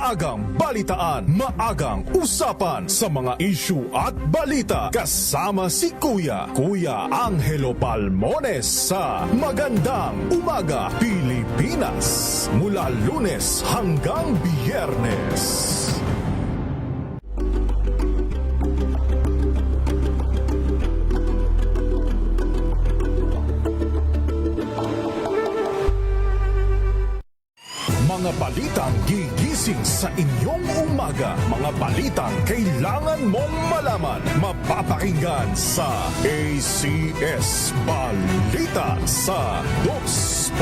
maagang balitaan, maagang usapan sa mga issue at balita. Kasama si Kuya Angelo Palmones sa Magandang Umaga Pilipinas. Mula Lunes hanggang Biyernes. Mga balitang gigising sa inyong umaga. Mga balitang kailangan mong malaman. Mapapakinggan sa ACS Balita sa 2x2.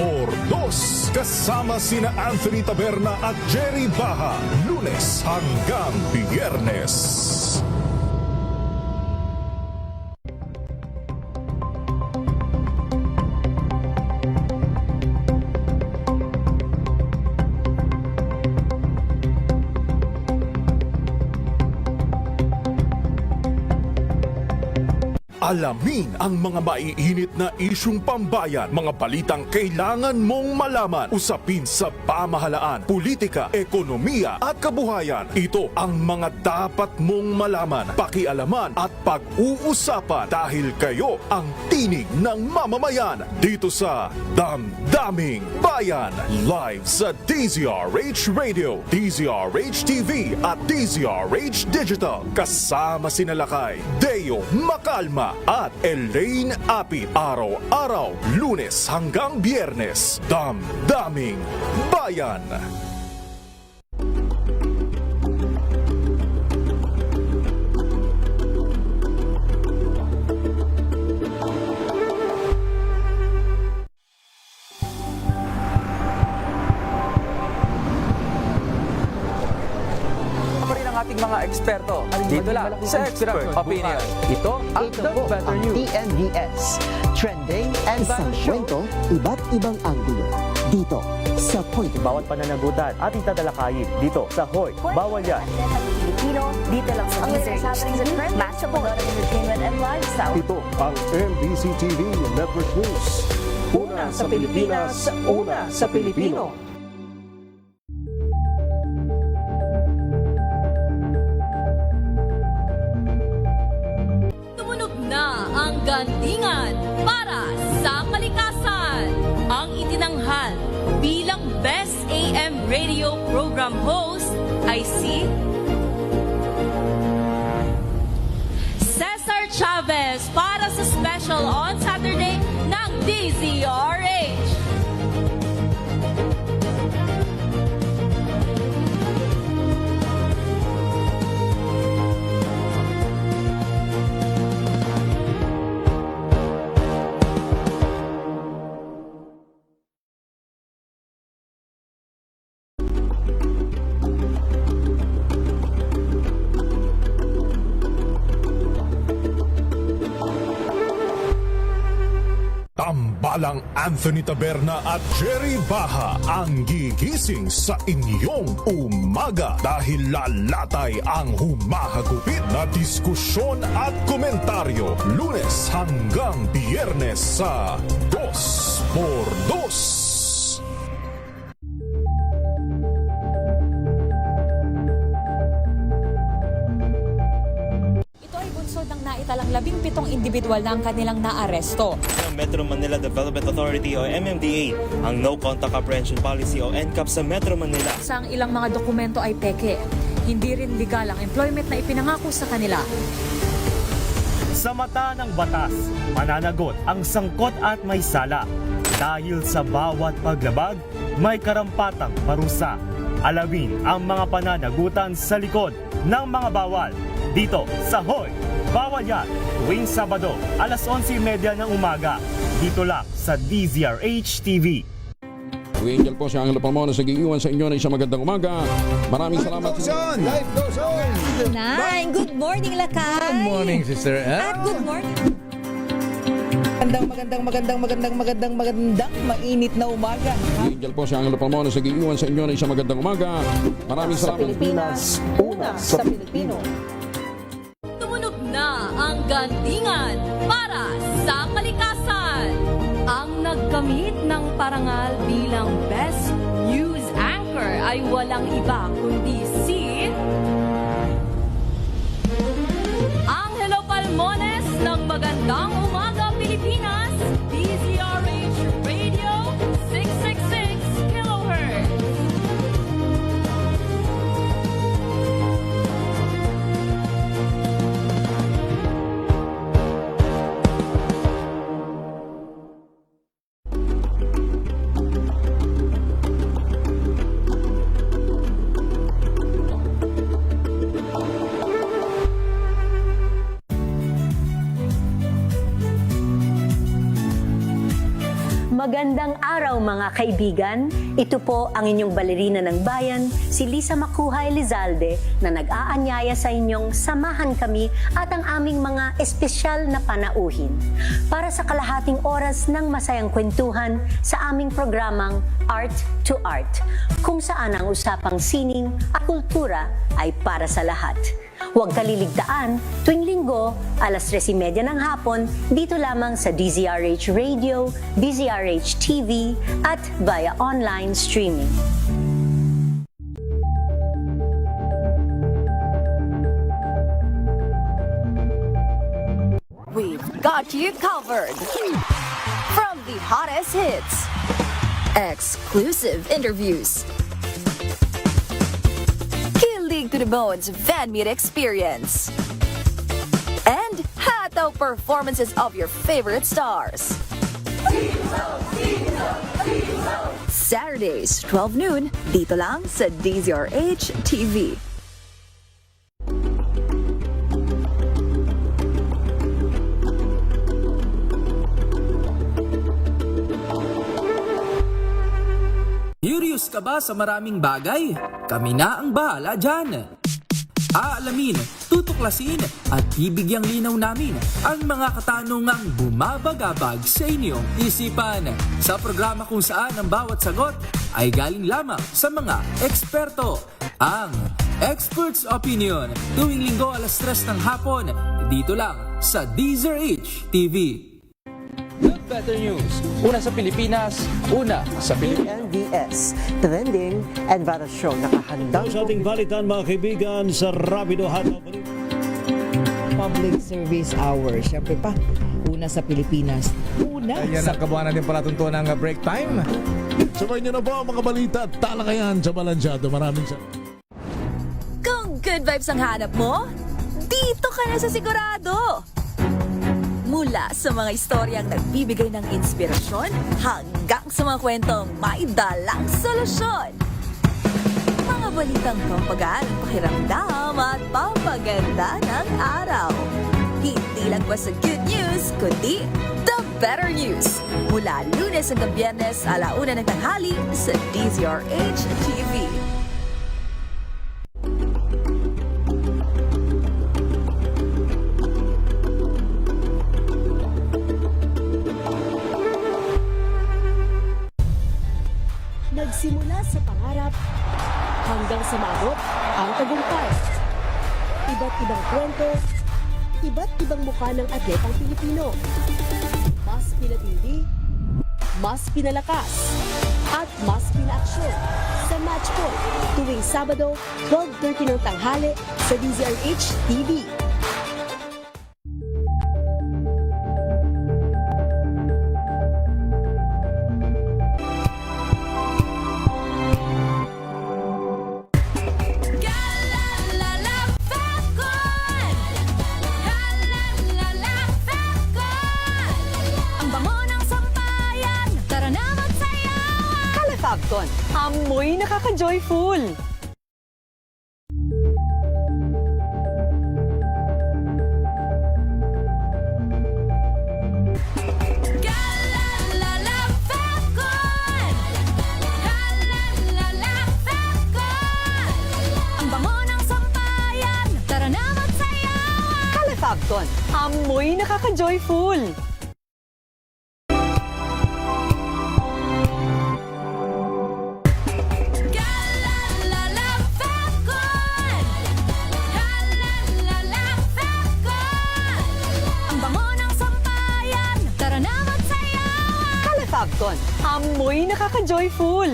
Kasama sina Anthony Taberna at Jerry Baha. Lunes hanggang Biyernes. Alamin ang mga maiinit na isyung pambayan, mga balitang kailangan mong malaman, usapin sa pamahalaan, politika, ekonomiya at kabuhayan. Ito ang mga dapat mong malaman, pakialaman at pag-uusapan dahil kayo ang tinig ng mamamayan dito sa Damdaming Bayan. Live sa DZRH Radio, DZRH TV at DZRH Digital. Kasama sinalakay Deo Macalma at Elaine Apit. Araw-araw, Lunes hanggang Biyernes. Damdaming Bayan. Ating mga eksperto dito lang sa Expert Opinion. Ito ang The Better News. TNVS, trending and sa kwento, iba't ibang anggulo. Dito sa Point. Bawat pananagutan ating tatalakayin dito sa Hoy. Bawal yan. Pilipino, dito lang sa DZRH. Match up on entertainment and lifestyle. Ito ang MBC TV Network News. Una sa Pilipinas, una sa Pilipino. Gandingan para sa kalikasan. Ang itinanghal bilang Best AM Radio Program Host ay si Cesar Chavez para sa special on Saturday ng DZRH. Tambalang Anthony Taberna at Jerry Baha ang gigising sa inyong umaga dahil lalatay ang humahagupit na diskusyon at komentaryo Lunes hanggang Biyernes sa 2x2. Ng naitalang 17 individual na ang kanilang naaresto. Metro Manila Development Authority o MMDA ang No Contact Apprehension Policy o NCAP sa Metro Manila. Sa ang ilang mga dokumento ay peke. Hindi rin legal ang employment na ipinangako sa kanila. Sa mata ng batas, mananagot ang sangkot at may sala. Dahil sa bawat paglabag, may karampatang parusa. Alamin ang mga pananagutan sa likod ng mga bawal. Dito sa Hoy! Bawal yan, tuwing Sabado, alas 11:30 ng umaga. Dito lang sa DZRH TV. Angel po si Angelo Palmones nag-iiwan sa inyo na isang magandang umaga. Maraming salamat. Life goes on! Nine, good morning, Lakay. Good morning, sister. At good morning. Magandang mainit na umaga. Angel po si Angelo Palmones nag-iiwan sa inyo na isang magandang umaga. Maraming Sa salamat. Pilipinas, una sa Pilipino. Tumunog na ang Gandingan para sa kalikasan. Ang nagkamit ng parangal bilang Best News Anchor driver ay walang iba kundi si Angelo Palmones ng Magandang Umaga Pilipinas, DZRH Radio 666 kHz. Magandang araw mga kaibigan. Ito po ang inyong balerina ng bayan, si Lisa Makuhay Lizalde, na nag-aanyaya sa inyong samahan kami at ang aming mga espesyal na panauhin para sa kalahating oras ng masayang kwentuhan sa aming programang Art to Art, kung saan ang usapang sining at kultura ay para sa lahat. Huwag kaliligtaan, tuwing linggo, alas 3:30 ng hapon, dito lamang sa DZRH Radio, DZRH TV, at via online streaming. We've got you covered. From the hottest hits, exclusive interviews, kilig to the bones fan meet experience, and hataw performances of your favorite stars. Saturdays, 12 noon, dito lang sa DZRH TV. Curious ka ba sa maraming bagay? Kami na ang bahala dyan. Aalamin, tutuklasin at bibigyang linaw namin ang mga katanungang bumabagabag sa inyong isipan. Sa programa kung saan ang bawat sagot ay galing lamang sa mga eksperto. Ang Expert's Opinion, tuwing linggo alas 3 ng hapon, dito lang sa DZRH TV. The Better News, una sa Pilipinas, una sa Pilipinas. NVS, Trending and Viral Show. Nakahandang Sa ating balitan mga kaibigan sa Rapido Hataw. Public Service Hour. Siyempre pa, una sa Pilipinas. Una Ayan sa... ang kabuhanan din pala tuntunan ng break time. Sabay niyo na po ang mga balita at talakayan sa Balansyado. Maraming salamat. Kung good vibes ang hanap mo, dito ka na sa sigurado. Mula sa mga istoryang nagbibigay ng inspirasyon hanggang sa mga kwentong may dalang solusyon. Mga balitang pampagaan ang pakiramdam at pampaganda ng araw. Hindi lang ba sa good news, kundi the better news. Mula Lunes hanggang Biyernes, 1:00 ng tanghali sa DZRH TV. Nagsimula sa pangarap hanggang sa maabot ang tagumpay. Iba't ibang kwento, iba't ibang mukha ng atletang Pilipino. Mas pinatindi, mas pinalakas, at mas pinaaksyon sa Match Point tuwing Sabado, 12:30 ng tanghali sa DZRH TV. Fabcon, amoy nakaka-joyful. Ang bango ng sampayan, tara na magsayawan. Fabcon, amoy nakaka-joyful. Fabcon, amoy nakaka-joyful.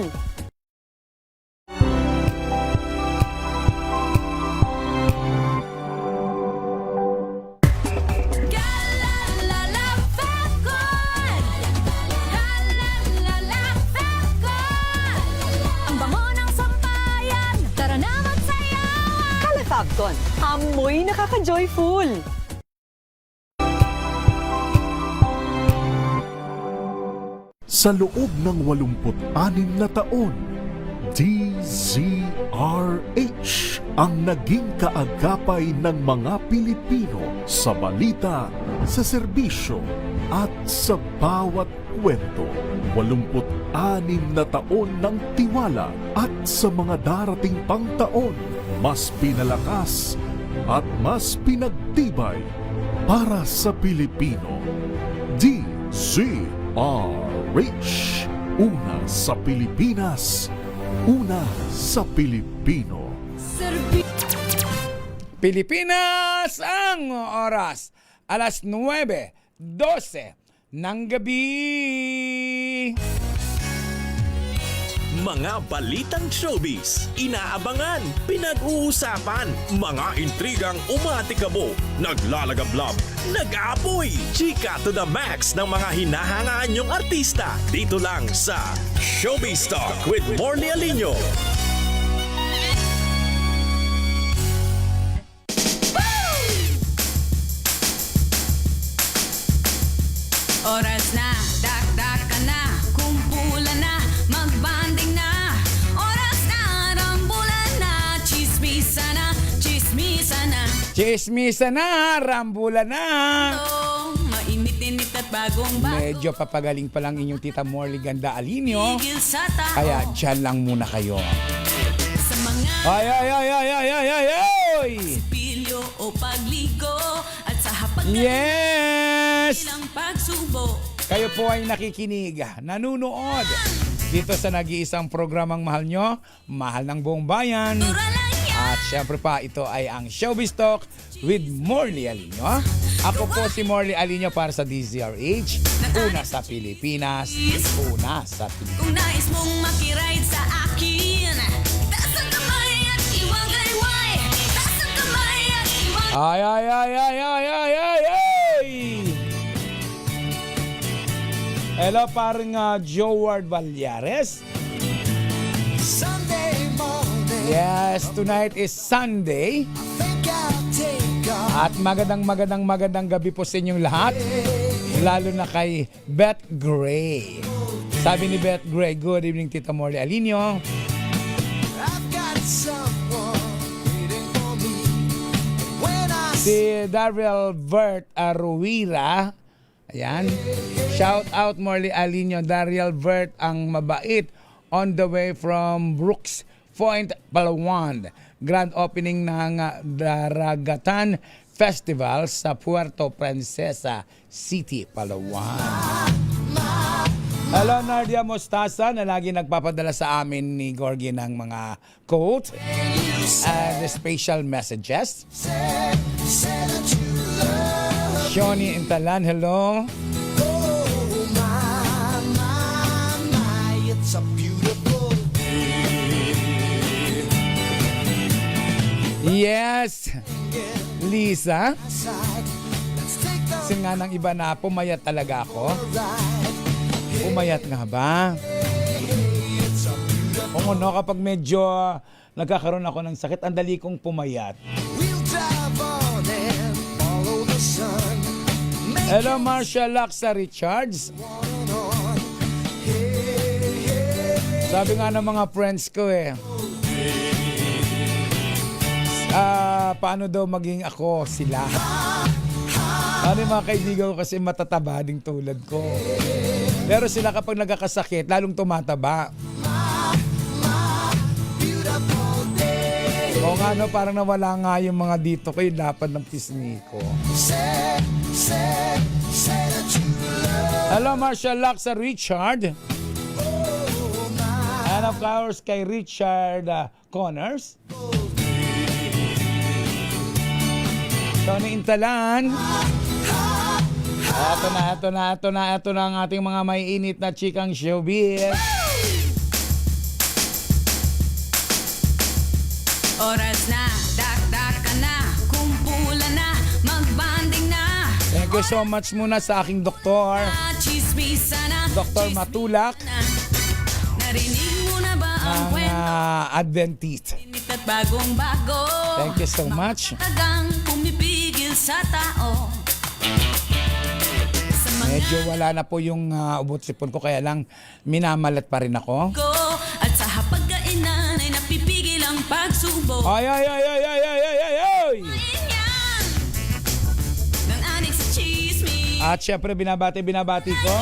Amoy nakaka-joyful. Sa loob ng 86 na taon, DZRH ang naging kaagapay ng mga Pilipino sa balita, sa serbisyo at sa bawat kwento. 86 na taon ng tiwala at sa mga darating pang taon, mas pinalakas at mas pinagtibay para sa Pilipino. DZRH, una sa Pilipinas, una sa Pilipino. Pilipinas ang oras. Alas 9:12 ng gabi. Mga balitang showbiz, inaabangan, pinag-uusapan, mga intrigang umatikabo, naglalagablab, nag-aapoy, chika to the max ng mga hinahangaan niyong artista. Dito lang sa Showbiz Talk with Morley Alinio. Oras na, dakdaka na, kumpulan na, magbanding na. Oras na, rambulan na, chismisa na, chismisa na. Chismisa na, rambulan na. Oh, mainit-init at bagong bago. Medyo papagaling pa lang inyong tita Morley Ganda Alinio. Tigil sa tao. Kaya dyan lang muna kayo. Sa mga Ay! pilyo o pagligo at sa hapag na Yes! ilang pagsubo. Kayo po ay nakikinig, nanunood dito sa nag-iisang programang mahal nyo, mahal ng buong bayan. At syempre pa, ito ay ang Showbiz Talk with Morley Alinio. Ako po si Morley Alinio para sa DZRH, una sa Pilipinas, una sa Pilipinas. Kung nais mong makiride sa akin, taas ang kamay at iwang gayway. Taas ang kamay at iwang... Ay! Hello, parang Joward Valyares. Yes, tonight is Sunday. At magandang gabi po sa inyong lahat. Lalo na kay Beth Gray. Sabi ni Beth Gray, good evening Tita Morley Alinio. Si Daryl Vert Aruira. Ayan. Shout out Morley Alinio. Daryl Vert ang mabait on the way from Brooks Point, Palawan. Grand opening ng Daragatan Festival sa Puerto Princesa City, Palawan. Hello, Nardia Mostasa na lagi nagpapadala sa amin ni Gorgie ng mga quote and special messages. Shoni Intalan, hello. Yes, Lisa. Kasi nga ng iba na pumayat talaga ako. Pumayat nga ba? O no, kapag medyo nagkakaroon ako ng sakit, ang dali kong pumayat. Hello, Marcia Laksa Richards. Sabi nga ng mga friends ko paano daw maging ako sila? Ano yung mga kaibigan ko kasi matataba ding tulad ko. Pero sila kapag nagkakasakit, lalong tumataba. O nga no, parang nawala nga yung mga dito ko, yung lapad ng pisngi ko. Hello, Marcia Laksa Richard. And of course, kay Richard Connors. Tony Intalan. Ito na ang ating mga may init na chikang showbiz. Oras na, dakdaka na, kumpulan na, magbanding na. Thank you so much muna sa aking doktor, Dr. Matulak, Narinig mo na ba ang ng Adventist. at bagong-bago. Thank you so much. Tagang pumipigil sa tao. Medyo wala na po yung ubot sipon ko, kaya lang minamalat pa rin ako. At sa hapagkainan ay napipigil ang pagsubok. Ay! Nang anik sa chismis. At syempre binabati ko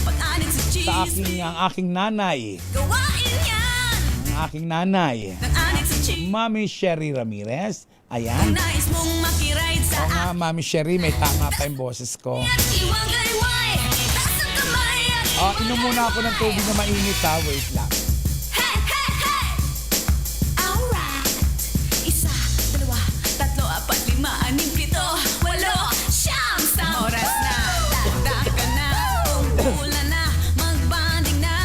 Pag-anik sa chismis. ang aking nanay. Gawain yan. Ang aking nanay. Nang anik sa chismis. Mami Sherry Ramirez. Kung Ayan. nais mong makiride sa Oo nga, Mami Sherry, may tama pa yung boses ko. iwagayway. Taas ang kamay at Inom muna ako ng tubig na mainit ha. Wait lang. Alright. 1, 2, 3, 4, 5, 6, 7, 8, 9, 10. Oras na. Tanda ka na. Umuulan na. Magbanding na.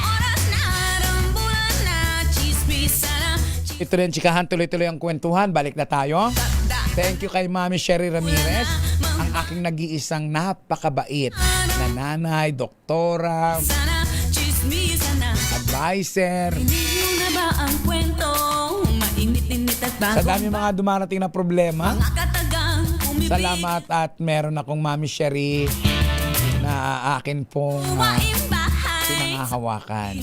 Oras na. Rambulan na. Chismis na. Ito rin, chikahan, tuloy-tuloy ang kwentuhan. Balik na tayo. Thank you kay Mami Sherry Ramirez, ang aking nag-iisang napakabait na nanay, doktora, advisor. Hindi na ba ang kwento? Mainit-init at bago. Sa dami mga dumarating na problema, Katagang umibig. salamat at meron akong Mami Sherry na akin pong pinangahawakan.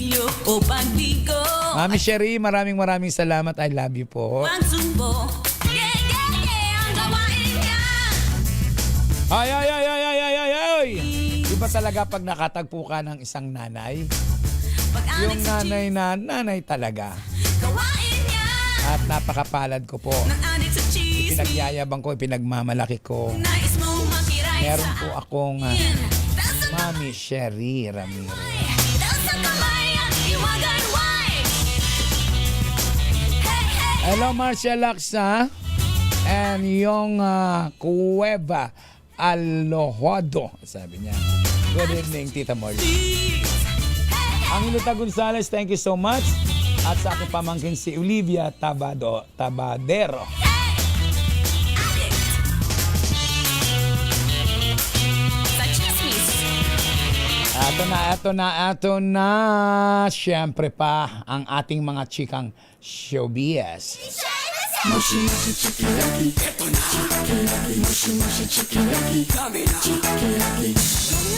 O pagdigo. Mami Sherry, maraming salamat. I love you po. Pagsumbo. Ang gawain niya. Ay! Iba talaga pag nakatagpo ka ng isang nanay. Yung nanay na nanay talaga. Gawain niya. At napakapalad ko po. Nang anik sa chismis. Ipinagyayabang ko, ipinagmamalaki ko. Nais mong makiray Meron sa po akong Mami Sherry Ramirez. taas ang kamay at iwagayway. Hello, Marcia Laksa. And yung Cueva Alohodo, sabi niya. Good evening, Tita Molly. Ang Iluta Gonzales, thank you so much. At sa aking pamangkin si Olivia Tabadero. Sa chismis. Ito na. Siyempre pa ang ating mga chikang showbiz.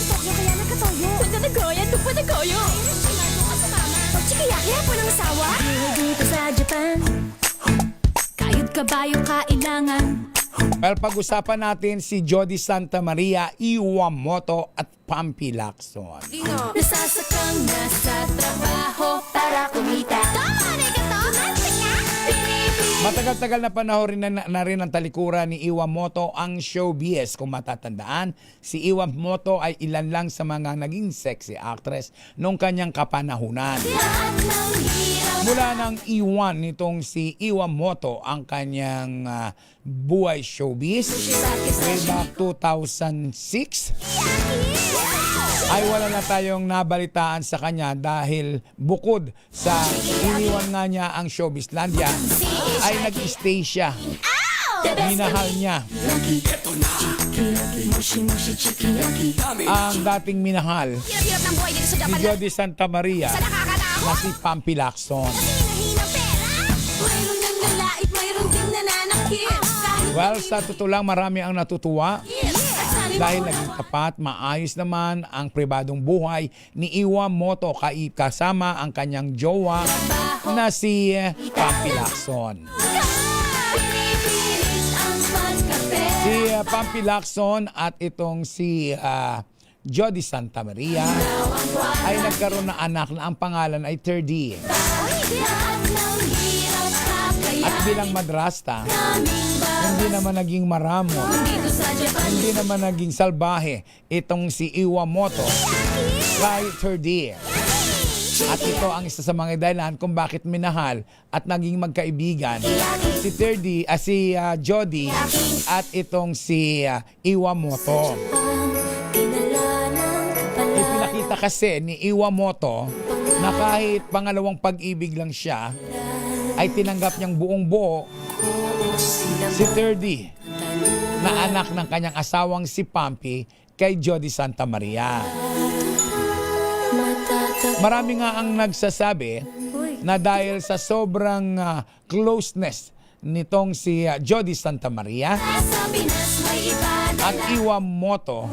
Punta na goya, tupo na goyo. Pagchikiyaki, po ng asawa. Dito sa Japan. Kayod kabayo kailangan. Well, pag-usapan natin si Jody Santa Maria, Iwamoto at Pampi Lacson. Nasasakang nasa trabaho para kumita. Tama na ka to, Matagal-tagal na panahon na rin ang talikuran ni Iwamoto ang showbiz. Kung matatandaan, si Iwamoto ay ilan lang sa mga naging sexy actress nung kanyang kapanahunan. Mula nang iwan nitong si Iwamoto ang kanyang buhay showbiz way back 2006, ay wala na tayong nabalitaan sa kanya dahil bukod sa iniwan nga niya ang Showbizlandia, ay nag-stay siya. Minahal niya ang dating minahal ni Jody Santa Maria na si Pampi Lacson. Well, sa totoo lang, marami ang natutuwa dahil naging tapat, maayos naman ang pribadong buhay ni Iwamoto kasama ang kanyang jowa na si Pampi Lacson. Si Pampi Lacson at itong si Jody Santa Maria ay nagkaroon ng anak na ang pangalan ay Terdy. At bilang madrasta, hindi naman naging maramo, hindi naman naging salbahe itong si Iwamoto kay Terdy. At ito ang isa sa mga dahilan kung bakit minahal at naging magkaibigan si Terdy, si Jody at itong si Iwamoto. Ipinakita kasi ni Iwamoto na kahit pangalawang pag-ibig lang siya, ay tinanggap niyang buong buo si Terdy na anak ng kanyang asawang si Pampi kay Jody Santa Maria. Marami nga ang nagsasabi na dahil sa sobrang closeness nitong si Jody Santa Maria at Iwamoto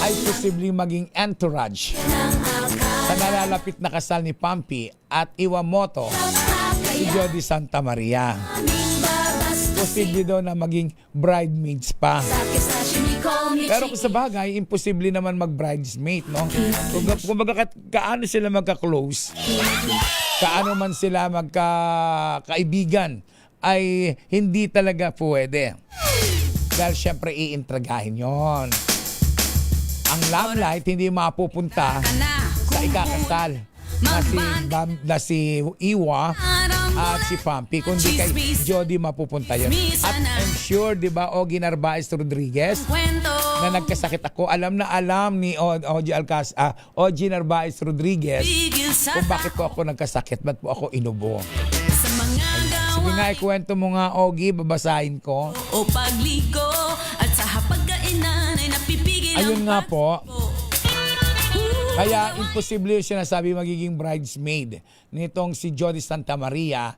ay posibleng maging entourage sa nalalapit na kasal ni Pampi at Iwamoto si Jody Santa Maria. Posible daw na maging bridesmaids pa. Pero kung sa bagay, imposible naman mag-bridesmaid, no? Kumbaga, kaano sila magka-close, kaano man sila magka-kaibigan, ay hindi talaga pwede. Dahil syempre iintragahin yon. Ang lamplight hindi mapupunta sa ikakasal na si Iwa at si Pampi, kundi kay Jody mapupunta yun. At I'm sure, di ba, Ogie Narvaez Rodriguez, na nagkasakit ako, alam na alam ni Ogie Narvaez Rodriguez kung bakit po ako nagkasakit, ba't po ako inubo. Sige nga, ikwento mo nga, Ogie, babasahin ko. O pagligo at sa hapagkainan ay napipigil. Ayun nga po. Kaya imposible yung sinasabi magiging bridesmaid nitong si Jody Santa Maria,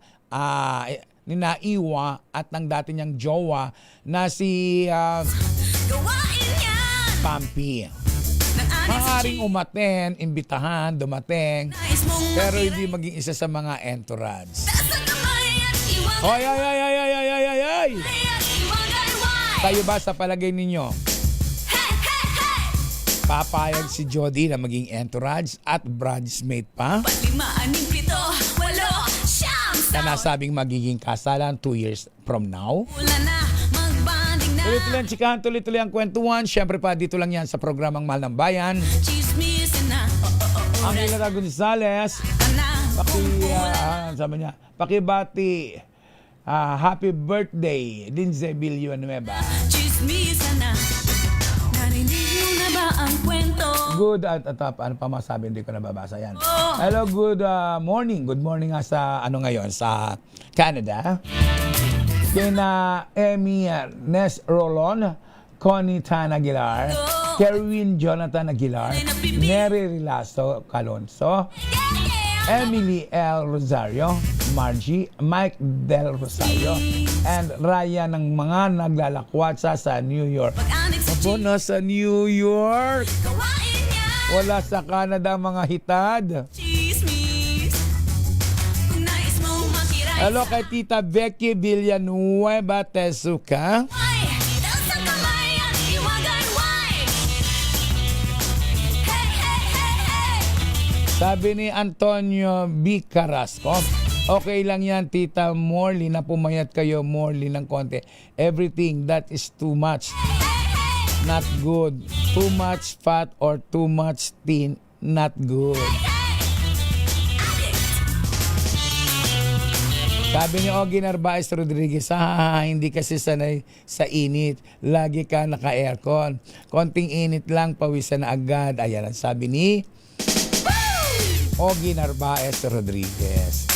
ni Naiwa at ng dati niyang jowa na si Pampi. Maaaring umaten, imbitahan, dumating, pero hindi maging isa sa mga entourage. Ay! Kayo ba sa palagay ninyo? Papayag si Jody na maging entourage at bridesmaid pa? Na nasabing magiging kasalan 2 years from now? Tuloy-tuloy ang chikahan, tuloy-tuloy ang kwentuhan. Siyempre pa, dito lang yan sa programang Mahal ng Bayan. Ang Ilara Gonzales, sabi niya, pakibati, happy birthday, Lindsay Villanueva. Good ano pa masabi, hindi ko nababasa yan. Hello, good morning. Good morning nga sa ngayon sa Canada. Kina Emmy Nes Rolon, Connie Tan Aguilar, Kerwin Jonathan Aguilar, Nery Rilasto Calonso, Emily L. Rosario, Margie, Mike Del Rosario, and Raya ng mga naglalakwatsa sa New York. Ako nasa New York. Wala sa Canada mga hitad. Hello kay Tita Becky Villanueva Tesuca. Sabi ni Antonio B. Carrasco, okay lang yan, Tita Morley, na pumayat kayo, Morley, ng konti. Everything that is too much, not good. Too much fat or too much thin, not good. Sabi ni Ogie Narvaez Rodriguez, hindi kasi sanay sa init. Lagi ka naka-aircon. Konting init lang, pawisan na agad. Ayan ang sabi ni Ogie Narvaez Rodriguez.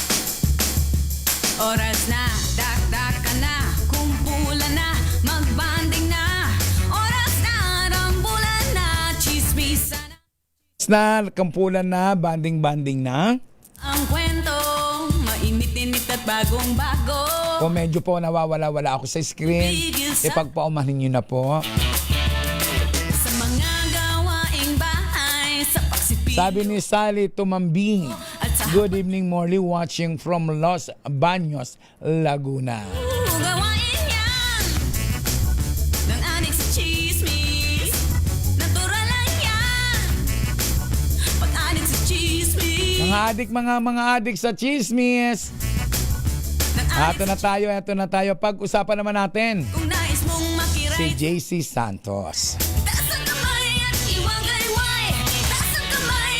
Oras na, dakdak ka na, kumpulan na, magbanding na. Oras na, rambulan na, chismisan na. Kumpulan na, banding-banding na. Ang kwento, mainit-init at bagong-bago. Kung medyo po nawawala-wala ako sa screen, ipagpaumanin nyo na po. Sa mga gawaing bahay, sa pagsipil. Sabi ni Sally Tumambing, good evening, Morley, watching from Los Baños, Laguna. Gawain yan ng adik sa chismis. Natural lang yan pag-adik sa chismis. Mga adik sa chismis. Ito na tayo. Pag-usapan naman natin Kung nais mong makiray, si JC Santos.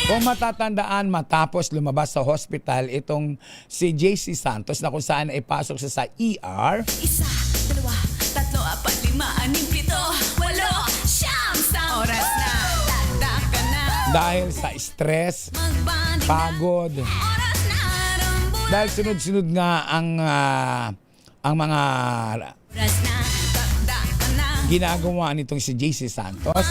Kung matatandaan, matapos lumabas sa hospital itong si JC Santos na kung saan ay pasok siya sa ER. 1, 2, 3, 4, 5, 6, 7, 8, 9, 10. Oras na, dakdak ka na. Dahil sa stress, pagod. Dahil sunod-sunod nga ang mga ginagawa nitong si JC Santos.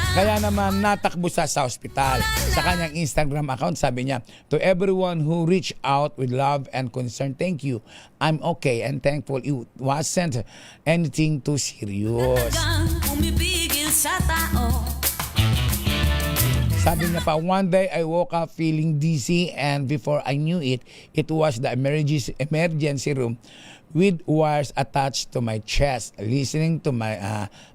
Kaya naman natakbo sa ospital. Sa kanyang Instagram account, sabi niya, "To everyone who reached out with love and concern, thank you. I'm okay and thankful it wasn't anything too serious." Umibigil sa tao. Sabi niya pa, "One day I woke up feeling dizzy and before I knew it, it was the emergency room with wires attached to my chest, listening to my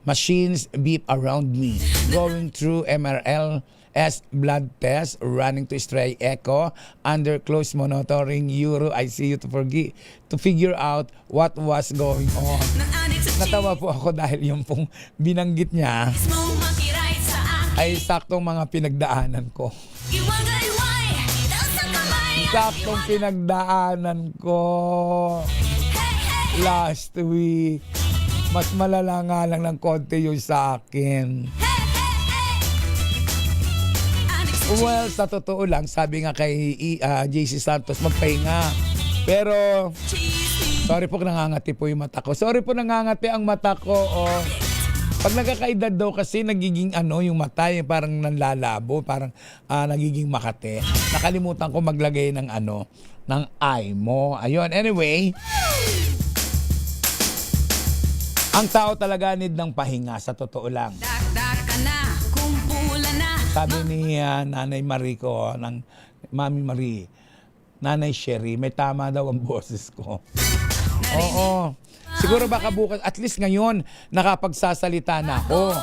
machines beep around me, going through MRLS blood test, running to stray echo, under close monitoring Euro ICU to figure out what was going on." Natawa po ako dahil yung pong binanggit niya ay saktong mga pinagdaanan ko. Saktong pinagdaanan ko last week. Mas malala nga lang ng konti yung sa akin. Well, sa totoo lang, sabi nga kay JC Santos, magpahinga. Pero, sorry po, nangangati po yung mata ko. Sorry po, nangangati ang mata ko. Pag nagkakaedad daw kasi nagiging yung mata, yung parang nanlalabo, parang nagiging makate. Nakalimutan ko maglagay ng ng eye mo. Ayun, anyway. Ang tao talaga need ng pahinga, sa totoo lang. Sabi ni Nanay Marie ko, ng Mami Marie, Nanay Sherry, may tama daw ang boses ko. Oo. Siguro baka bukas, at least ngayon, nakapagsasalita na ako.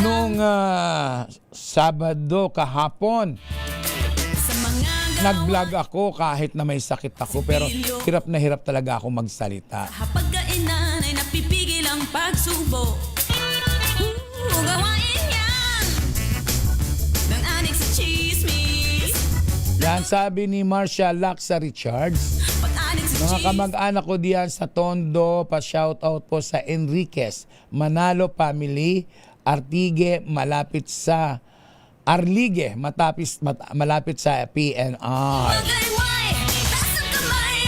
Noong Sabado kahapon, nag-vlog ako kahit na may sakit ako, pero hirap na hirap talaga ako magsalita. Pagkainan ay napipigil ang pagsubo. Gawain yan ng anik sa chismis. Yan, sabi ni Marcia Laksa Richards, mga kamag-anak ko diyan sa Tondo, pa-shoutout po sa Enriquez, Manalo family, Arlige, malapit sa Arlige, malapit sa PNR.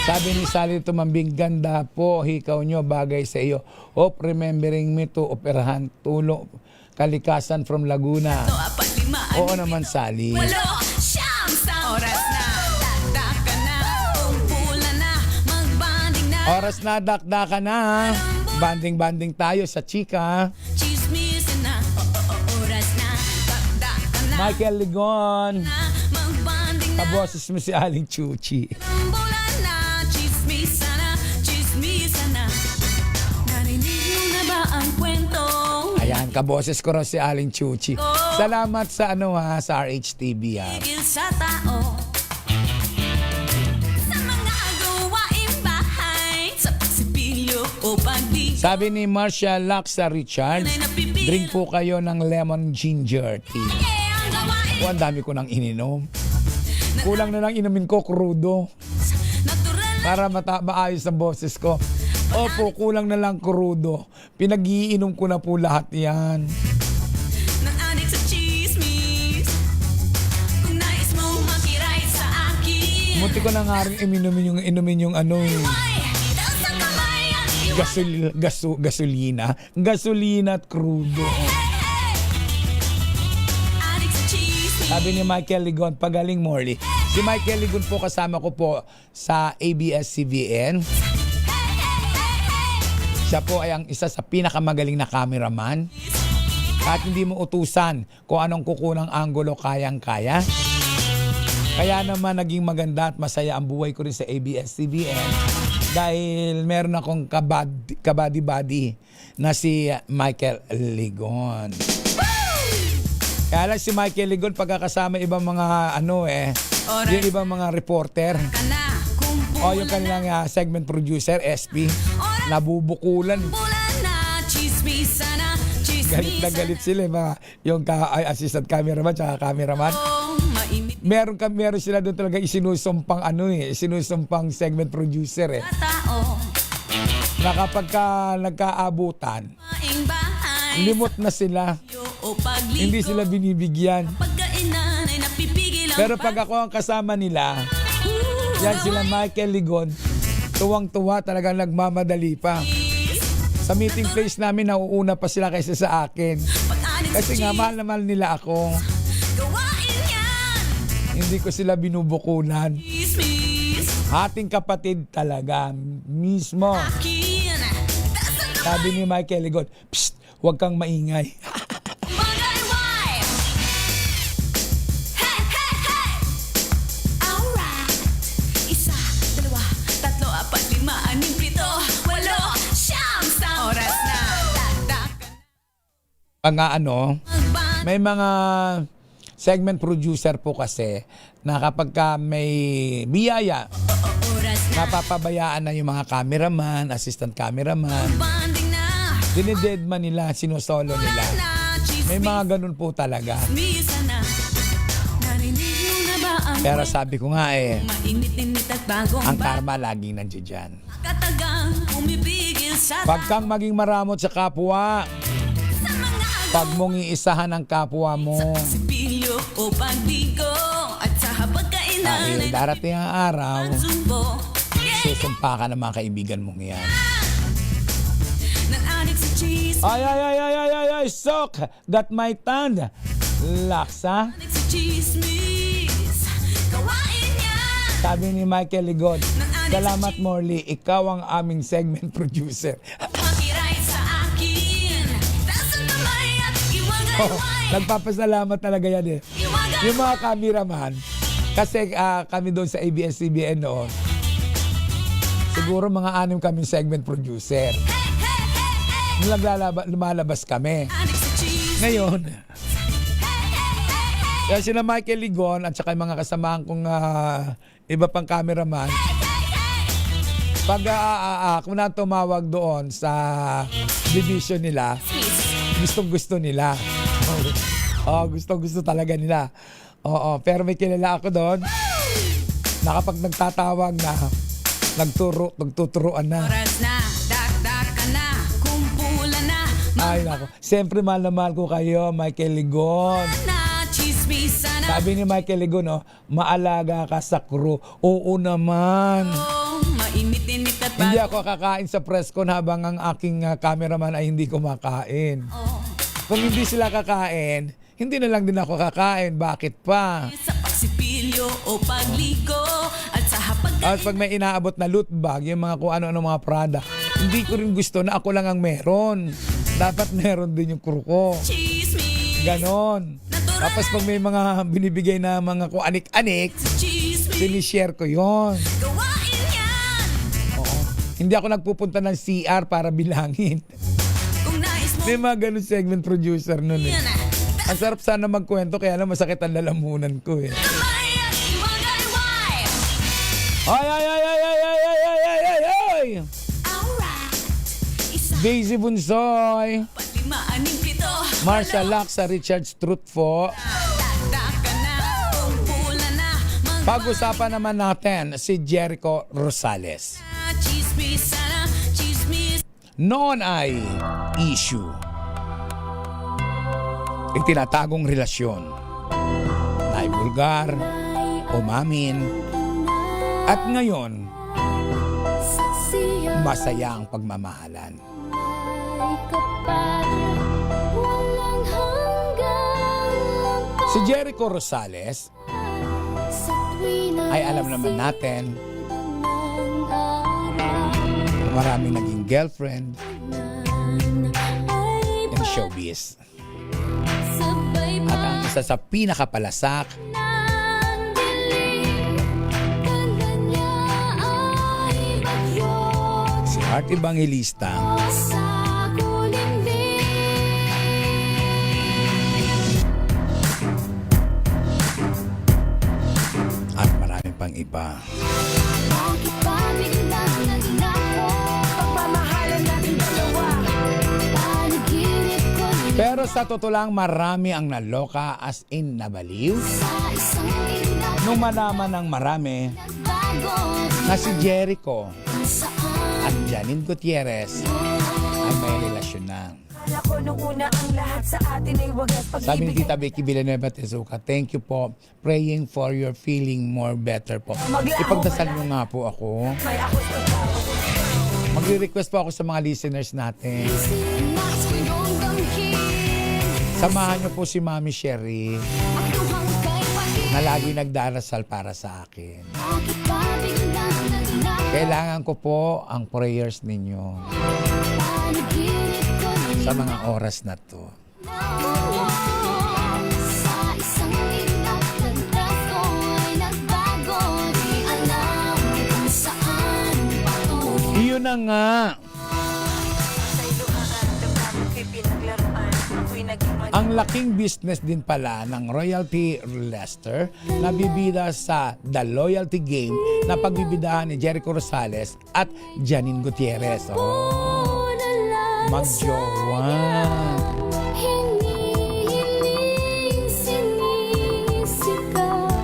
Sabi ni Sally Tumambing, ganda po, hikaw nyo, bagay sa iyo. Hope remembering me to operahan, tulong, kalikasan from Laguna. Oo naman, Sally. Oras na, dakdaka na, umpulan na, magbanding na. Oras na, dakdaka na. Banding-banding tayo sa chika. Chismis na, oras na, dakdaka na. Michael Ligon. Magbanding na. Kaboses mo si Aling Chuchi. Umpulan na, chismis na, chismis na. Narinig mo na ba ang kwento? Ayan, kaboses ko rin si Aling Chuchi. Salamat sa sa RHTV. Tigil sa tao. Sa mga gawaing bahay, sa pagsipilyo o pagdi. Sabi ni Marcia Laksa Richard, drink po kayo ng lemon ginger tea. Ang dami ko nang ininom. Kulang na lang inumin ko krudo. Para maayos ang boses ko. Opo, kulang na lang krudo. Pinag-iinom ko na po lahat yan. Nang adik sa chismis. Kung nais mong makiray sa akin. Munti ko na nga rin inumin yung gasolina. Gasolina at krudo. Sabi ni Michael Ligon, pagaling Morley. Si Michael Ligon po kasama ko po sa ABS-CBN. Siya po ay ang isa sa pinakamagaling na cameraman. At hindi mo utusan kung anong kukunang anggulo kayang-kaya. Kaya naman naging maganda at masaya ang buhay ko rin sa ABS-CBN dahil meron akong kabady-body na si Michael Ligon. Kaya lang si Michael Ligon pagkakasama ibang mga yung ibang mga reporter o yung kanilang segment producer, SP, nabubukulan. Galit na galit sila yung assistant cameraman tsaka cameraman. Meron sila doon talaga isinusumpang isinusumpang segment producer na kapag nagkaabutan, limot na sila. Hindi sila binibigyan. Pero pag ako ang kasama nila, yan sila Michael Ligon, tuwang-tuwa, talagang nagmamadali pa. Sa meeting place namin, nauuna pa sila kaysa sa akin. Kasi nga, mahal na mahal nila ako. Hindi ko sila binubukulan. Ating kapatid talaga, mismo. Sabi ni Michael Ligon, psst, huwag kang maingay. Isa, dalawa, tatlo, apat, lima, anim, pito, walo, siyam, oras na. May mga segment producer po kasi na kapag ka may biyaya, napapabayaan na yung mga cameraman, assistant cameraman. Dinededman nila, sinosolo nila. May mga ganun po talaga. Pero sabi ko nga ang karma laging nandiyan dyan. Pag kang maging maramot sa kapwa, pag mong iisahan ang kapwa mo, dahil darating ang araw, susumpa ka ng mga kaibigan mong yan. Ay, sok! Got my tongue! Laksa? Sabi ni Michael Ligon, salamat Morley, ikaw ang aming segment producer. Nagpapasalamat talaga yan eh. Yung mga cameraman, kasi kami doon sa ABS-CBN noon, siguro mga 6 kaming segment producer. Lumalabas kami. Ngayon, yan sila Michael Ligon at saka yung mga kasamahan kong iba pang cameraman. Pag kung na tumawag doon sa division nila, gustong-gusto nila. Gustong-gusto talaga nila. Oo, pero may kilala ako doon na kapag nagtatawag na, nagtuturuan na. Ay, nako. Siyempre, mahal na mahal ko kayo, Michael Ligon. Sabi ni Michael Ligon, maalaga ka sa crew. Oo naman. Hindi ako kakain sa press con habang ang aking cameraman ay hindi kumakain. Kung hindi sila kakain, hindi na lang din ako kakain. Bakit pa? At pag may inaabot na loot bag, yung mga kung ano-ano mga product, hindi ko rin gusto na ako lang ang meron. Dapat meron din yung crew ko. Ganon. Tapos pag may mga binibigay na mga kung anik-anik, sinishare ko yon. Oo. Hindi ako nagpupunta ng CR para bilangin. May mga ganun segment producer nun eh. Ang sarap sana magkwento, kaya lang masakit ang lalamunan ko eh. Ay! Daisy Bunsoy, Marsha Laksa, Richard Strutfo. Pag-usapan naman natin si Jericho Rosales. Noon ay issue, itinatagong relasyon, naibulgar, umamin, at ngayon, masaya ang pagmamahalan. Si Jericho Rosales ay alam naman natin maraming naging girlfriend in showbiz. At ang isa sa pinakapalasak si Art Evangelista. At marami pang iba. Pero sa totoo lang, marami ang naloka, as in nabaliw. Nung malaman ng marami na si Jericho at Janine Gutierrez ay may relasyon na. Sabi ni Tita Becky Villanueva Tezuka, thank you po, praying for your feeling more better po. Ipagdasal nyo nga po ako. Magre-request po ako sa mga listeners natin. Samahan niyo po si Mami Sherry na lagi nagdarasal para sa akin. Kailangan ko po ang prayers ninyo sa mga oras na to. Iyon na nga. Ang laking business din pala ng Royalty Leicester na bibida sa The Loyalty Game na pagbibidahan ni Jericho Rosales at Janine Gutierrez. Oh, magjowa.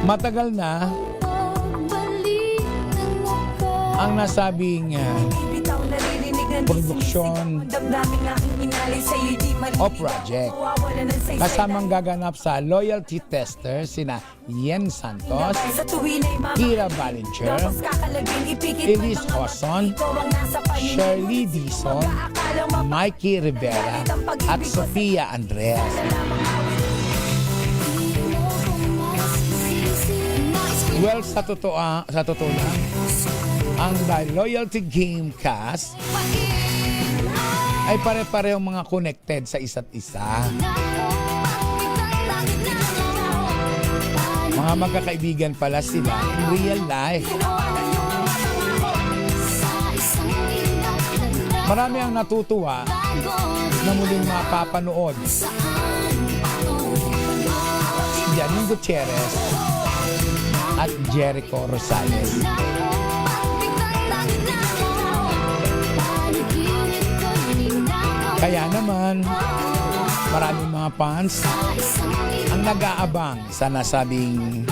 Matagal na ang nasabing produksyon o project. Kasamang gaganap sa Loyalty Tester sina Yen Santos, Kira Ballinger, Elise Hoson, Shirley Dizon, Mikey Rivera at Sofia Andres. Well, sa totoo lang, ang The Loyalty Game cast ay pare-parehong mga connected sa isa't isa. Mga magkakaibigan pala sila in real life. Marami ang natutuwa na muling mapapanood si Janine Gutierrez at Jericho Rosales. Kaya naman, maraming mga fans ang nag-aabang sa nasabing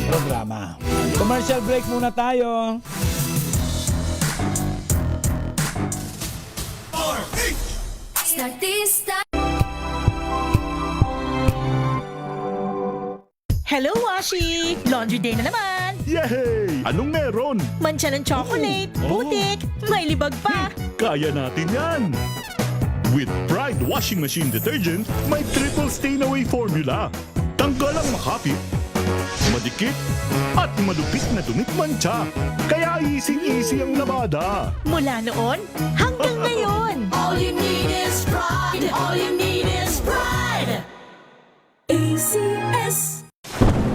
programa. Commercial break muna tayo. Hello, Washi! Laundry day na naman! Yay! Anong meron? Mancha ng chocolate, putik, may libag pa. Kaya natin yan! With Pride Washing Machine Detergent, may triple stain-away formula. Tanggal ang makapit, madikit, at malupit na dumit mancha. Kaya easy-easy ang labada. Mula noon hanggang ngayon. All you need is pride. All you need is pride. ACS.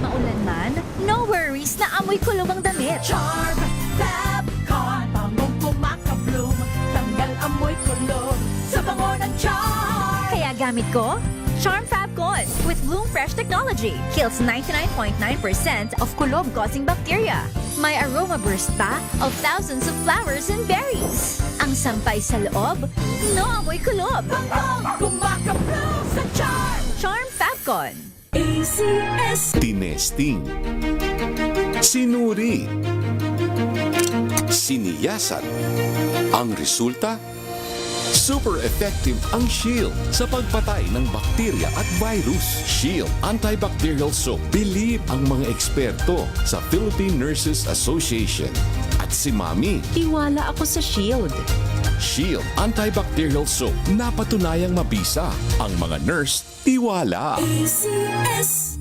Maulan man, no worries na amoy kulog ang damit. Charm Fab Con. Pamong kumakabloom. Tanggal amoy kulog sa bango ng Charm. Kaya gamit ko, Charm Fab Con with Bloom Fresh Technology. Kills 99.9% of kulob-causing bacteria. May aroma burst pa of thousands of flowers and berries. Ang sampay sa loob, no amoy kulob. Pamong kumakabloom sa Charm. Charm Fab Con. ACS. Tinesting, sinuri, siniyasan. Ang resulta, super effective ang Shield sa pagpatay ng bakterya at virus. Shield Antibacterial Soap. Believe ang mga eksperto sa Philippine Nurses Association. At si Mami. Tiwala ako sa Shield. Shield Antibacterial Soap. Napatunayang mabisa. Ang mga nurse, tiwala. ACS.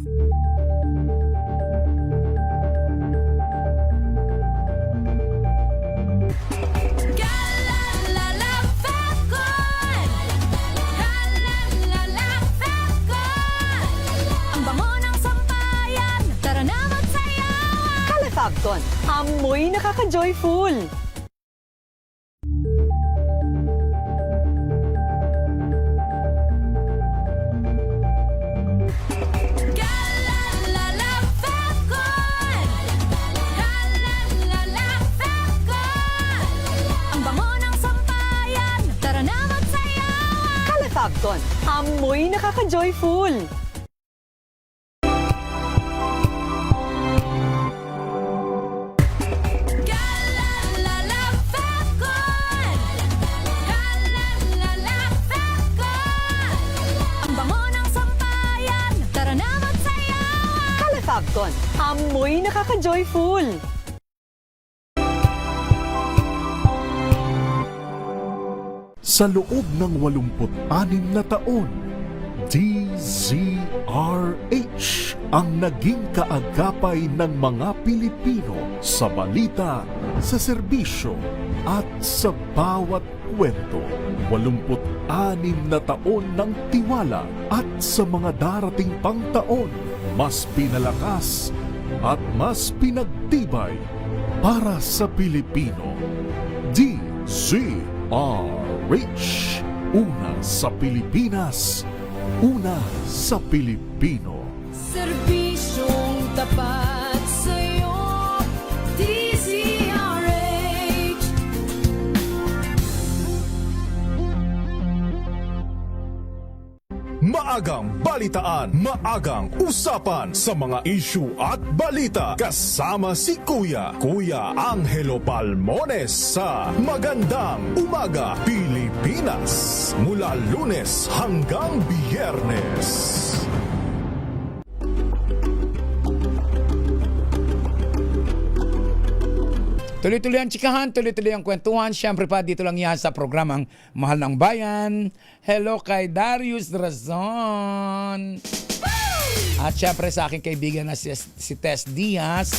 Fabcon, amoy nakaka-joyful. Ang bango ng sampayan, tara na magsayawan. Kala Fabcon, amoy nakaka-joyful. Fabcon, amoy nakaka-joyful. Sa loob ng 86 na taon, DZRH ang naging kaagapay ng mga Pilipino sa balita, sa serbisyo at sa bawat kwento. 86 na taon ng tiwala at sa mga darating pang taon, mas pinalakas at mas pinagtibay para sa Pilipino. DZRH, una sa Pilipinas, una sa Pilipino. Serbisyong tapat sa'yo, DZRH. Maagang balitaan, maagang usapan sa mga issue at balita. Kasama si Kuya Angelo Palmones sa Magandang Umaga Pilipinas. Mula Lunes hanggang Biyernes. Tuloy-tuloy ang tsikahan, tuloy-tuloy ang kwentuhan. Siyempre pa, dito lang yan sa programang Mahal ng Bayan. Hello kay Darius Razon. At siyempre sa aking kaibigan na si Tess Diaz.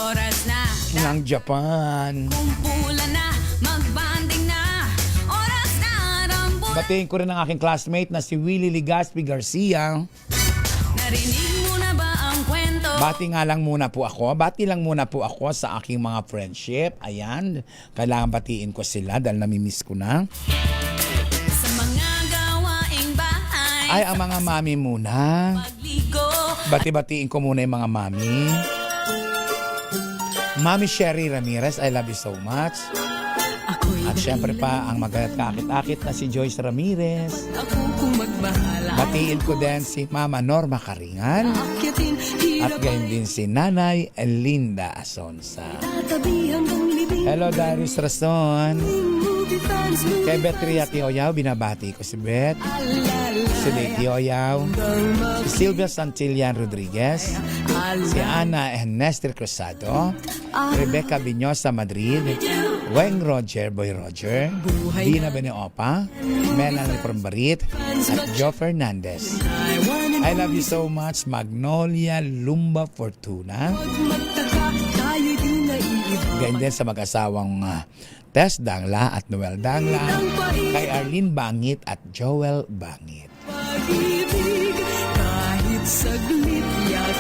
Oras na. Ng Japan. Kumpulan na, magbanding na. Oras na, rambol. Batiin ko rin ang aking classmate na si Willie Ligaspi Garcia. Narinig mo na ba ang kwento? Bati lang muna po ako sa aking mga friendship. Ayan, kailangan batiin ko sila dahil namimiss ko na. Sa mga gawaing bahay. Ay, ang mga mami muna. Pagligo. Bati-batiin ko muna yung mga mami. Mami Sherry Ramirez, I love you so much. At syempre pa ang magalit-kakit-akit na si Joyce Ramirez. Ako kung magbahala. Batiin ko din si Mama Norma Karingan. At gayon din si Nanay Linda Asonsa. Hello, Darius Rason. Kay Betria Tioyaw, binabati ko si Bet. Si Lady Tioyaw. Si Silvia Santillan Rodriguez. Si Ana Nestor Cruzado. Rebecca Binyosa Madrid. Weng Roger, Boy Roger. Dina Beneopa. Melanie Prombarit. At Joe Fernandez. I love you so much, Magnolia Lumba Fortuna. Ganyan din sa mag-asawang Tess Dangla at Noel Dangla, kay Arlene Bangit at Joel Bangit.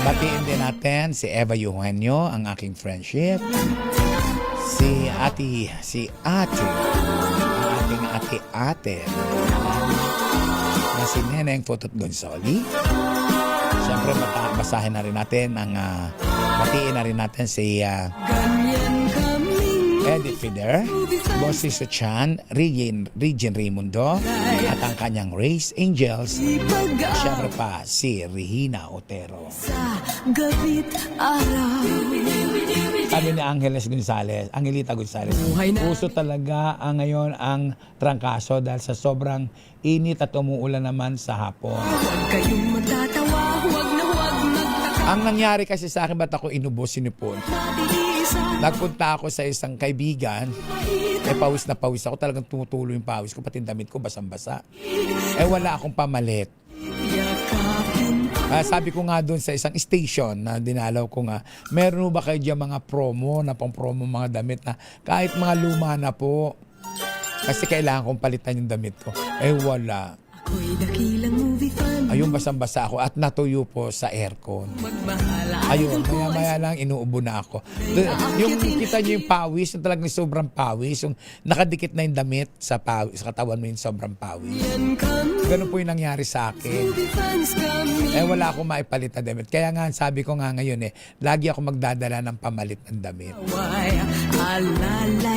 Batiin din natin si Eva Eugenio, ang aking friendship. Si Ate, ang ating ate-ate. Na si Neneng Fotot Gonzoli. Siyempre, basahin na rin natin batiin na rin natin si Edith Fider, Bossy Suchan, Regine Raimundo, at ang kanyang Race Angels. Siyempre pa si Regina Otero. Sabi ni Angelita Gonzales, puso talaga ngayon ang trangkaso dahil sa sobrang init at umuulan naman sa hapon. Huwag kayong magtatawa, huwag magtaka. Ang nangyari kasi sa akin, ba't ako inubos sinipon? Nagpunta ako sa isang kaibigan, pawis na pawis ako, talagang tumutulo yung pawis ko, pati damit ko basang-basa. Wala akong pamalit. Sabi ko nga doon sa isang station na dinalaw ko nga, meron ba kayo dyan mga promo, na pang-promo mga damit na kahit mga luma na po, kasi kailangan kong palitan yung damit ko. Wala. Ayun, basang-basa ako at natuyo po sa aircon. Ayun, maya-maya lang inuubo na ako. Yung kita nyo yung pawis, yung talagang sobrang pawis, yung nakadikit na yung damit sa katawan mo yung sobrang pawis. Ganun po yung nangyari sa akin. Wala akong maipalit na damit. Kaya nga, sabi ko nga ngayon lagi ako magdadala ng pamalit ng damit.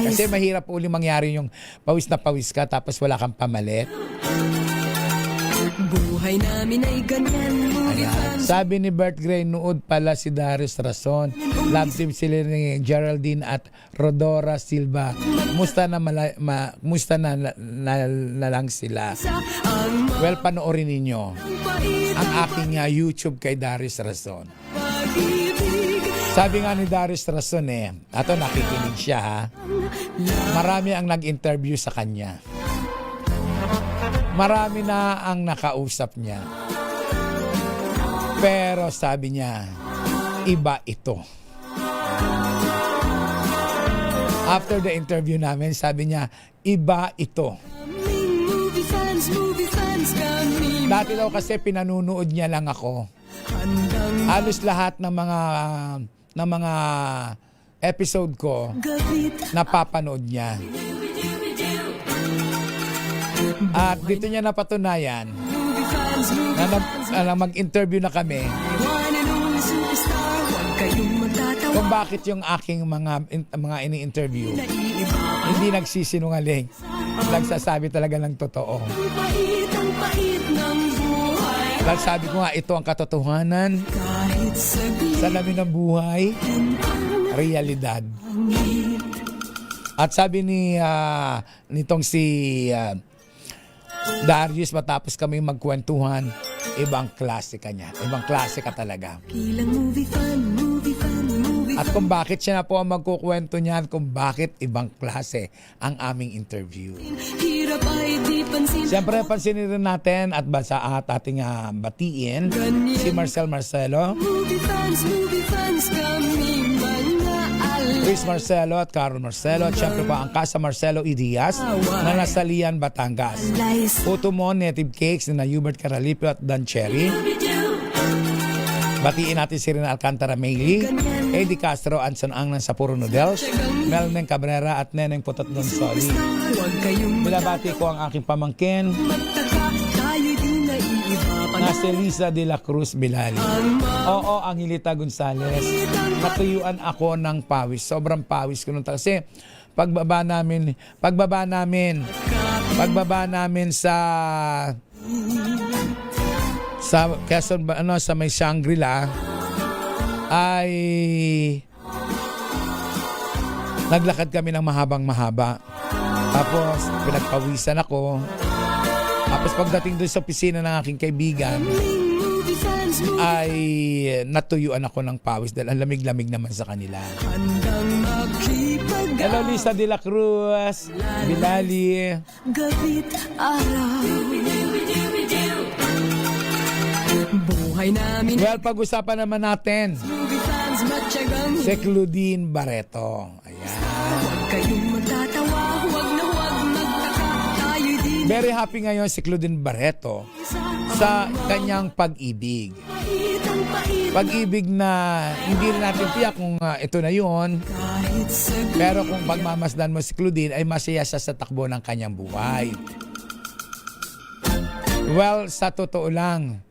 Kasi mahirap uli mangyari yung pawis na pawis ka tapos wala kang pamalit. Buhay namin ay ganyan. Sabi ni Bert Gray, nood pala si Darius Rason. Love team sila ni Geraldine at Rodora Silva. Musta na lang sila. Well, panoorin ninyo ang aking YouTube kay Darius Rason. Sabi nga ni Darius Rason ato nakikinig siya ha. Marami ang nag-interview sa kanya. Marami na ang nakausap niya. Pero sabi niya, iba ito. After the interview namin, sabi niya, iba ito. Dati daw kasi pinanunood niya lang ako. Halos lahat ng mga episode ko napapanood niya. At dito niya napatunayan na mag-interview na kami kung bakit yung aking mga ini-interview hindi nagsisinungaling. Nagsasabi talaga ng totoo. Dahil sabi ko nga, ito ang katotohanan, salamin ng buhay, realidad. At sabi nitong si Darius, matapos kami magkwentuhan, ibang klase ka niya. Ibang klase ka talaga. At kung bakit siya na po ang magkukwento niyan, kung bakit ibang klase ang aming interview. Siyempre, pansinin rin natin at ating batiin si Marcelo, Chris Marcelo at Carol Marcelo, at siyempre pa ang Casa Marcelo Diaz na nasa Lian, Batangas. Putumon, Native Cakes na Hubert Caralipio at Dan Cherry. Batiin natin si Rina Alcantara Mayli, Eddie Castro, Anson Ang ng Sapuro Noodles, Melneng Cabrera at Neneng Putot Donsoli. Binabati ko ang aking pamangkin na si Lisa de la Cruz Bilali. Oo, ang Hilita Gonzales. Natuyuan ako ng pawis. Sobrang pawis ko nung kasi pagbaba namin sa Quezon, sa may Shangri-La ay naglakad kami ng mahabang-mahaba. Tapos pinagpawisan ako. Tapos pagdating doon sa opisina ng aking kaibigan ay natuyuan ako ng pawis dahil ang lamig-lamig naman sa kanila. Hello, Lisa de la Cruz Bilali. Gabit araw. Buhay namin. Well, pag-usapan naman natin si Claudine Barreto. Ayan. Huwag kayong magtatawa, huwag na huwag magtaka. Tayo'y di Very happy ngayon si Claudine Barreto sa kanyang pag-ibig. Pag-ibig na hindi rin natin tiyak kung ito na yun. Pero kung pagmamasdan mo si Claudine ay masaya siya sa takbo ng kanyang buhay. Well, sa totoo lang,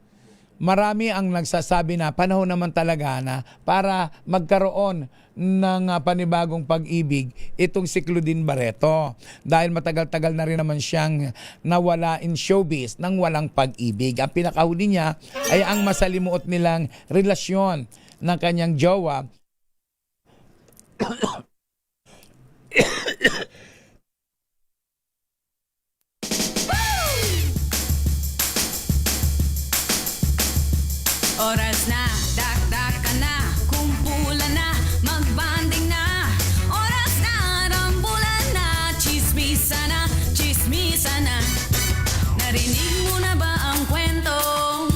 marami ang nagsasabi na panahon naman talaga na para magkaroon ng panibagong pag-ibig itong si Claudine Barreto. Dahil matagal-tagal na rin naman siyang nawala in showbiz nang walang pag-ibig. Ang pinakahuli niya ay ang masalimuot nilang relasyon ng kanyang jowa. Oras na, dak-dak ka na, kumpulan na, magbanding na. Oras na, rambulan na, chismisa na, chismisa na. Narinig mo na ba ang kwento?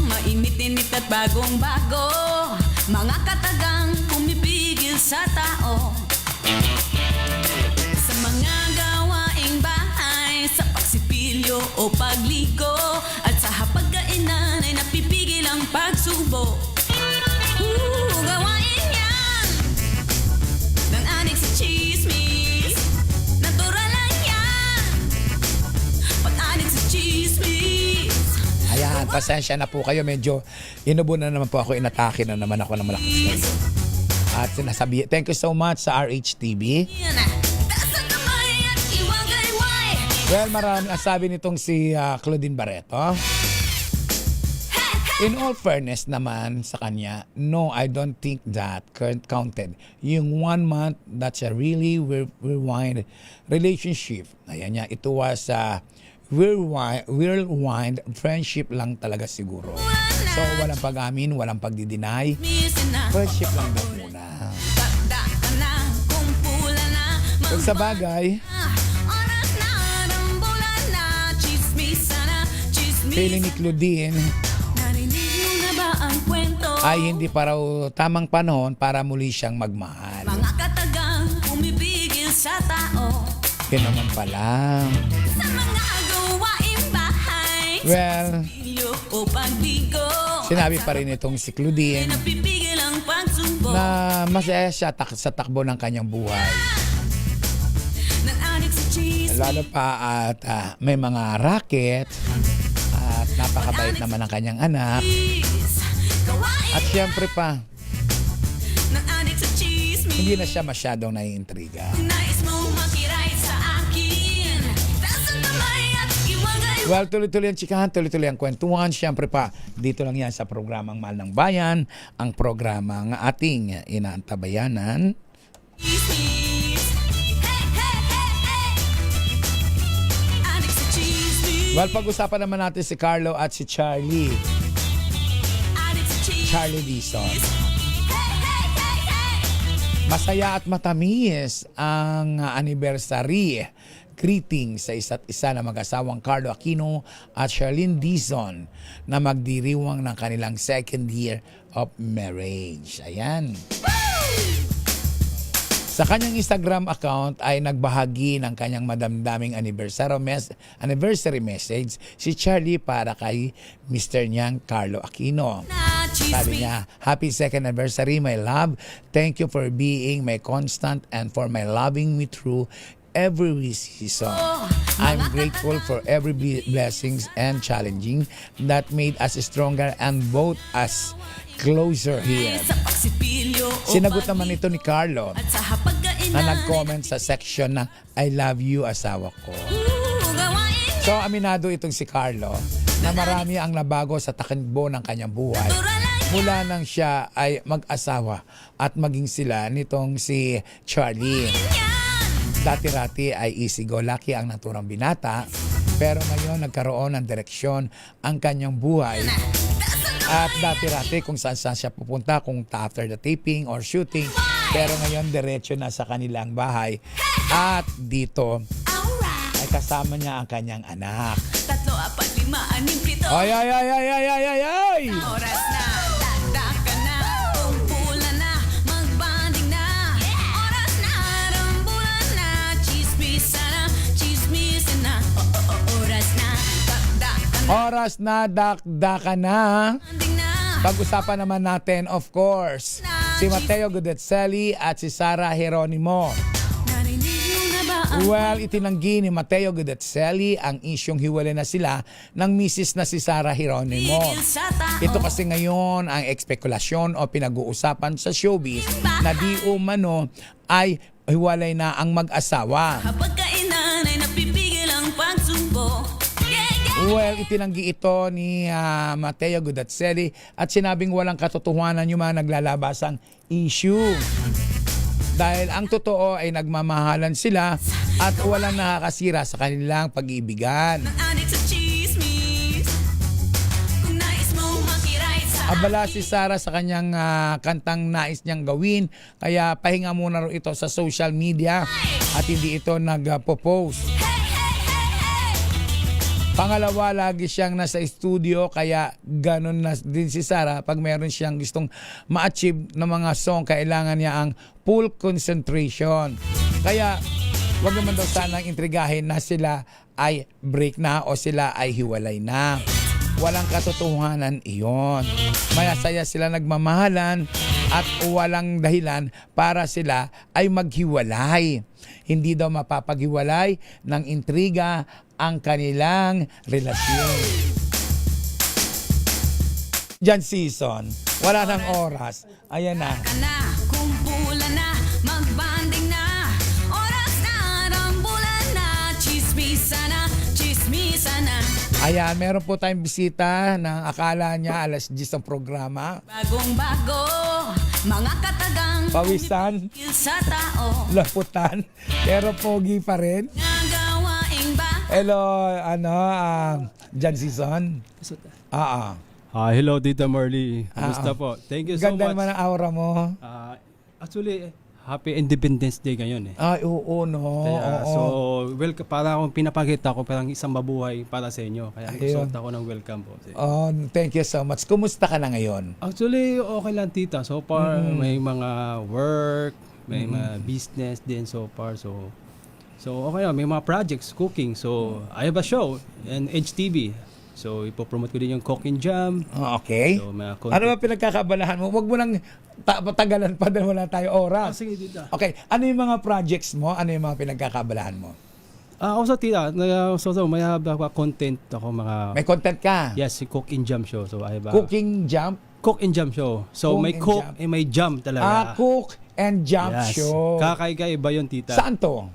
Mainit-init at bagong-bago. Mga katagang pumipigil sa tao. Sa mga gawaing bahay, sa pagsipilyo o pagligo, at sa hapagkainan ay napipigil ang pagsubo. Gawain yan ng anik sa chismis. Natural lang yan pag-anik sa chismis. Ayan, pasensya na po kayo. Medyo inubo na naman po ako. Inatake na naman ako ng malakas. At sinasabi, thank you so much sa RHTV. Well, marami ang sabi nitong si Claudine Barreto. In all fairness naman sa kanya, no, I don't think that counted. Yung 1 month, that's a really whirlwind relationship. Ayan niya, ito was whirlwind friendship lang talaga siguro. So, walang pag-amin, walang pagdi-deny. Friendship lang daw muna. Kung sa bagay, Oras na, rambulan na, chismisa na. feeling ni Claudine ay hindi pa raw tamang panahon para muli siyang magmahal. Mga katagang umibigil sa tao. Yun naman pala. Sa mga gawaing bahay. Well, Iyo o pagbigo. sinabi pa rin itong si Claudine Napipigil ang pagsumbo. na masaya siya sa takbo ng kanyang buhay. Nananig sa cheese. Lalo pa at may mga racket at napakabait naman ang kanyang anak. At syempre pa, Nananig sa cheese. hindi na siya masyadong naiintriga. Nais mong makiray sa akin. Tasan kamay at iwagay. Well, tuloy-tuloy ang chikahan, tuloy-tuloy ang kwentuhan. Syempre pa, dito lang yan sa programang Mahal ng Bayan, ang programang ating inaantabayanan. Well, pag-usapan naman natin si Carlo at si Charlie. Charlie Dizon. Masaya at matamis ang anniversary greeting sa isa't isa na mag-asawang Carlo Aquino at Charlene Dizon na magdiriwang ng kanilang second year of marriage. Ayan. Sa kanyang Instagram account ay nagbahagi ng kanyang madamdaming anniversary message si Charlie para kay Mr. niyang Carlo Aquino. Sabi niya, "Happy second anniversary, my love. Thank you for being my constant and for my loving me through every season. I'm grateful for every blessings and challenging that made us stronger and both us closer here." Sinagot naman ito ni Carlo na nag-comment sa section ng "I love you, asawa ko." So aminado itong si Carlo na marami ang nabago sa takbo ng kanyang buhay mula nang siya ay mag-asawa at maging sila nitong si Charlie. Dati-rati ay easy-go-lucky ang naturang binata, pero ngayon nagkaroon ng direksyon ang kanyang buhay. At dati-rati kung saan siya pupunta, kung after the taping or shooting, pero ngayon diretso na sa kanilang bahay. At dito ay kasama niya ang kanyang anak. 3, 4, 5, 6, 7. Ay, ay, ay, ay, ay, ay, ay, ay! Oras na, dagdagan na, kumpulan na, magbanding na. Oras na, rambulan na, chismisan na, oras na, dagdagan na. Oras na, dakdakan na. Pag-usapan naman natin, of course, si Mateo Gudetzeli at si Sara Geronimo. Well, itinanggi ni Mateo Gudetzeli ang isyong hiwalay na sila ng misis na si Sara Geronimo. Ito kasi ngayon ang ekspekulasyon o pinag-uusapan sa showbiz na di umano ay hiwalay na ang mag-asawa. Kapag kainan ay napipigil ang pagsumbo. Well, itinanggi ito ni Mateo Gudetzeli at sinabing walang katotohanan yung mga naglalabasang issue. Dahil ang totoo ay nagmamahalan sila at walang nakakasira sa kanilang pag-iibigan. Abala si Sara sa kanyang kantang nais niyang gawin, kaya pahinga muna ito sa social media at hindi ito nagpo-post. Pangalawa, lagi siyang nasa studio, kaya ganun na din si Sara. Pag meron siyang gustong ma-achieve ng mga song, kailangan niya ang full concentration. Kaya wag naman daw sanang intrigahin na sila ay break na o sila ay hiwalay na. Walang katotohanan iyon. Masaya sila nagmamahalan at walang dahilan para sila ay maghiwalay. Hindi daw mapapaghiwalay ng intriga ang kanilang relasyon. Jan Season, wala nang oras. Ayan na. Kumpulan na, magbanding na. Oras na, rambulan na, chismisan na, chismisan na. Ayan, meron po tayong bisita na akala niya alas 10 ang programa. Bagong-bago, mga katagang Pawisan, sa tao. laputan, pero pogi pa rin. Nagawaing ba? Hello, Jan Season. Hello, Tita Marley. Kamusta po? Thank you so Ganda much. naman ang aura mo. Actually, Happy Independence Day ngayon eh. Ay, oo, no. Kaya, Oo. so, para akong pinapakita ko parang isang mabuhay para sa inyo. Kaya Ayun. nagsuot ako ng welcome po. Oh, thank you so much. Kumusta ka na ngayon? Actually, okay lang tita. So far, Mm. may mga work, may mga business din so far. So okay na. May mga projects, cooking. So, I have a show in HTV. So, ipopromote ko din yung Cook and Jam. Okay. So, mga Ano ba pinagkakabalahan mo? Huwag mo nang patagalan pa dahil wala tayo oras. Sige, tita. Okay. Ano yung mga projects mo? Ano yung mga pinagkakabalahan mo? Also, tita, may have a content ako mga... May content ka? Yes, si Cook and Jam show. So, I have a... Cooking Jump? Cook and Jam show. So, Cook may and cook jam. and may jam talaga. Cook and Jump Yes. show. Kakaiba yun, tita. Saan to?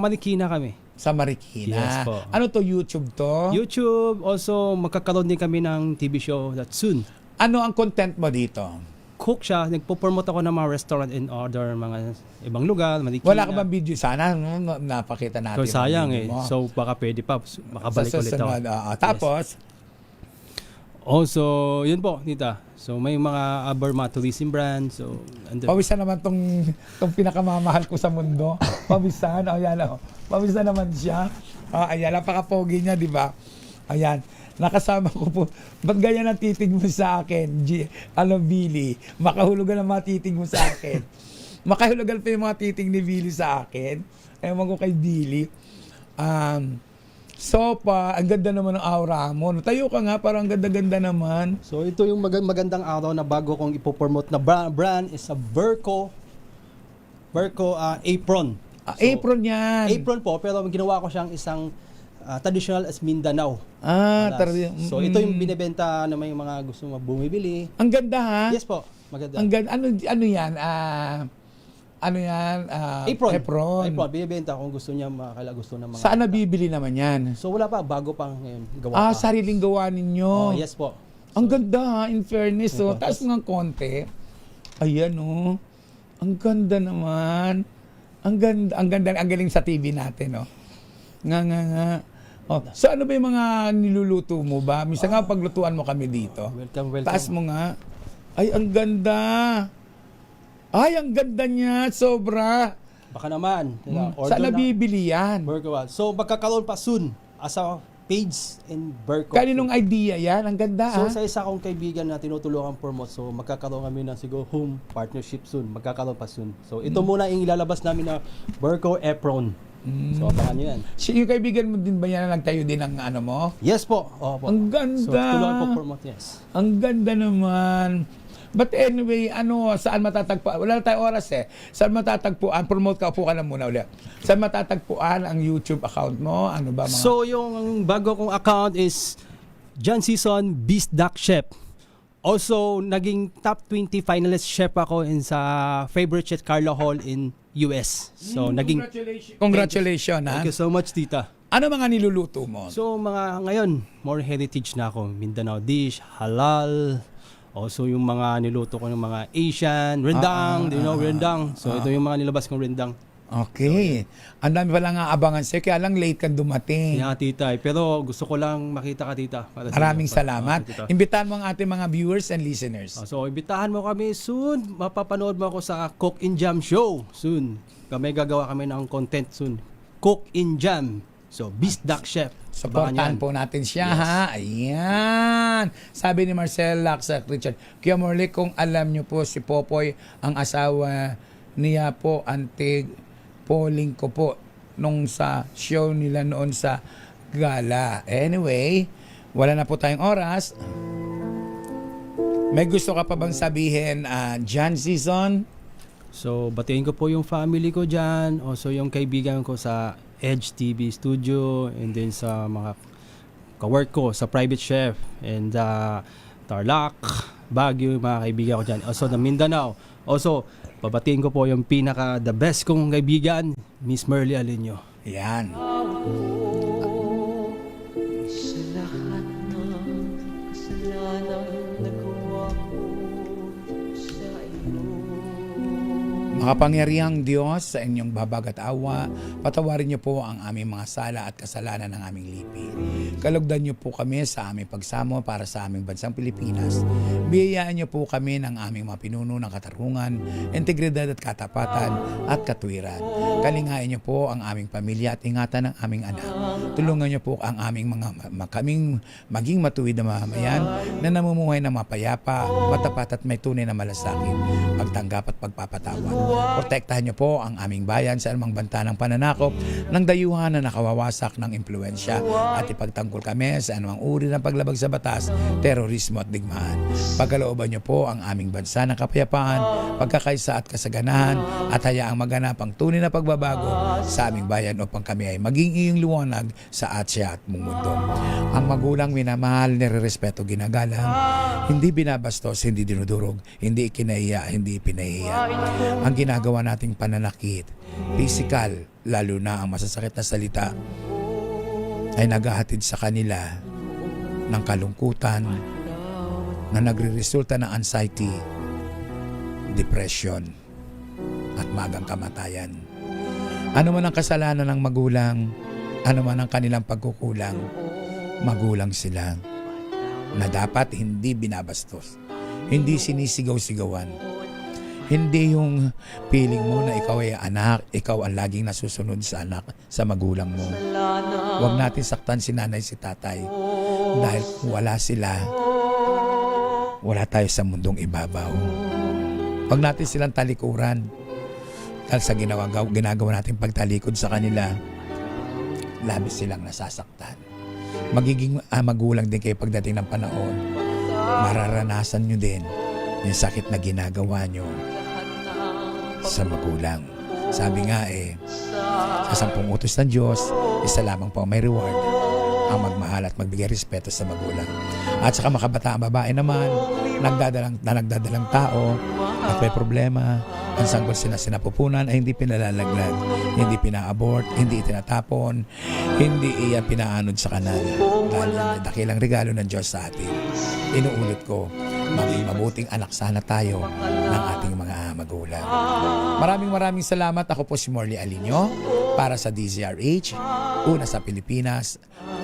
Marikina kami. Sa Marikina. Yes po. Ano to, YouTube to? YouTube, also magkakaroon din kami ng TV show that soon. Ano ang content mo dito? Cook siya, nagpo-promote ako ng mga restaurant and other mga ibang lugar, Marikina. Wala ka bang video? Sana napakita natin. So sayang ang eh. video mo. So baka pwede pa, makabalik Sa ulit ako. susunod, tapos, Also, yun po, tita. So may mga other mga tourism brands. So, pawisan naman tong pinakamamahal ko sa mundo. Pawisan. Ayan, pawisan naman siya. Ayan, napaka-pogi niya, di ba? Ayan. Nakasama ko po. Ba't ganyan ang titig mo sa akin? Billy. Makahulugan ang mga titig mo sa akin. Makahulugan pa yung mga titig ni Billy sa akin. Ewan ko kay Billy. So ang ganda naman ng aura mo. Tayo ka nga, parang ganda-ganda naman. So ito yung magandang araw na bago kong ipopromote na brand is a Berco apron. Apron yan. Apron po, pero ginawa ko siyang isang traditional as Mindanao. So ito yung binebenta na may mga gusto bumibili. Ang ganda ha? Yes po, maganda. Ang ganda. Ano yan? Apron. Binibenta kung gusto niya, gusto ng mga... Saan nabibili naman yan? So wala pa, bago pang ngayon gawa pa. Sariling gawa ninyo. Yes po. Ang ganda ha, in fairness. Taas nga konti. Ayan ang ganda naman. Ang ganda, ang galing sa TV natin Nga. So ano ba yung mga niluluto mo ba? Minsan nga paglutuan mo kami dito. Welcome. Taas mo nga. Ay, ang ganda. Ay, ang ganda niya. Sobra. Baka naman. Saan nabibili yan? Berco. So magkakaroon pa soon as a page in Berco. Kaninong idea yan? Ang ganda So sa isa kong kaibigan na tinutulungan promote, so magkakaroon kami ng siguro home partnership soon. Magkakaroon pa soon. So ito muna yung ilalabas namin na Berco apron. So abangan nyo yan. Yung kaibigan mo din ba yan na nagtayo din ng ano mo? Yes po. Opo. Ang ganda. So tulungan po promote, yes. Ang ganda naman. But anyway, saan matatagpuan? Wala na tayong oras Saan matatagpuan? Promote ka, upo ka na muna ulit. Saan matatagpuan ang YouTube account mo? Ano ba mga... So yung bago kong account is John Season Beast Duck Chef. Also, naging top 20 finalist chef ako sa favorite chef Carlo Hall in US. So naging... Congratulations. Thank you so much, tita. Ano mga niluluto mo? So ngayon, more heritage na ako. Mindanao dish, halal. Also yung mga niluto ko ng mga Asian, rendang, do you know rendang? So ito yung mga nilabas kong rendang. Okay. Ang dami pala nga abangan sa'yo, kaya lang late kang dumating. Yeah, tita. Pero gusto ko lang makita ka, tita. Maraming salamat. Imbitahan mo ang ating mga viewers and listeners. So imbitahan mo kami soon. Mapapanood mo ako sa Cook and Jam show soon. Gagawa kami ng content soon. Cook and Jam. So Beast Duck Chef. Supportan po natin siya, ha? Ayan. Sabi ni Marcel Laksak Richard, Kuya Morley, kung alam nyo po si Popoy, ang asawa niya po, antig polling ko po nung sa show nila noon sa gala. Anyway, wala na po tayong oras. May gusto ka pa bang sabihin, John Season? So, batiin ko po yung family ko dyan. Also, yung kaibigan ko sa Edge TV Studio, and then sa mga kawork ko sa Private Chef and Tarlac, Baguio, yung mga kaibigan ko dyan. Also, the Mindanao. Also, babatiin ko po yung the best kong kaibigan, Miss Merly Alinio. Yan. Sa lahat ng kasalanan nagawa ko sa iyo. Mga Makapangyarihang Diyos, sa inyong babag at awa, patawarin niyo po ang aming mga sala at kasalanan ng aming lipi. Kalugdan niyo po kami sa aming pagsamo para sa aming bansang Pilipinas. Biyayaan niyo po kami ng aming mga pinuno ng katarungan, integridad at katapatan at katwiran. Kalingain niyo po ang aming pamilya at ingatan ng aming anak. Tulungan niyo po ang aming kaming maging matuwid na mamamayan na namumuhay ng mapayapa, matapat at may tunay na malasakit, pagtanggap at pagpapatawad. Protektahan niyo po ang aming bayan sa anumang banta ng pananakop ng dayuhan na nakawawasak ng impluensya at ipagtanggol kami sa anumang uri ng paglabag sa batas, terorismo at digmaan. Pagkalooban niyo po ang aming bansa ng kapayapaan, pagkakaisa at kasaganahan at hayaang maganap ang tunay na pagbabago sa aming bayan upang kami ay maging iyong liwanag sa atya at mundo. Ang magulang minamahal, nirerespeto, ginagalang, hindi binabastos, hindi dinudurog, hindi ikinahiya, hindi pinahiya. Ang ginagawa nating pananakit, physical, lalo na ang masasakit na salita, ay naghahatid sa kanila ng kalungkutan na nagre-resulta ng anxiety, depression, at magang kamatayan. Ano man ang kasalanan ng magulang, ano man ang kanilang pagkukulang, magulang sila na dapat hindi binabastos, hindi sinisigaw-sigawan. Hindi yung feeling mo na ikaw ay anak, ikaw ang laging nasusunod sa anak, sa magulang mo. Huwag natin saktan si nanay, si tatay. Dahil kung wala sila, wala tayo sa mundong ibabaw. Huwag natin silang talikuran. Dahil sa ginagawa natin pagtalikod sa kanila, labis silang nasasaktan. Magiging magulang din kayo pagdating ng panahon. Mararanasan nyo din yung sakit na ginagawa nyo sa magulang. Sabi nga sa 10 utos ng Diyos, isa lamang po may reward, ang magmahal at magbigay respeto sa magulang. At sa makabataang babae naman, nagdadalang tao at may problema, ang sanggol sinapupunan ay hindi pinalalaglag, hindi pina-abort, hindi itinatapon, hindi iyan pinaanod sa kanal. Dahil yan, dakilang regalo ng Diyos sa atin. Inuulit ko, maging mabuting anak sana tayo ng ating mga magulang. Maraming salamat. Ako po si Morley Alinio para sa DZRH, una sa Pilipinas,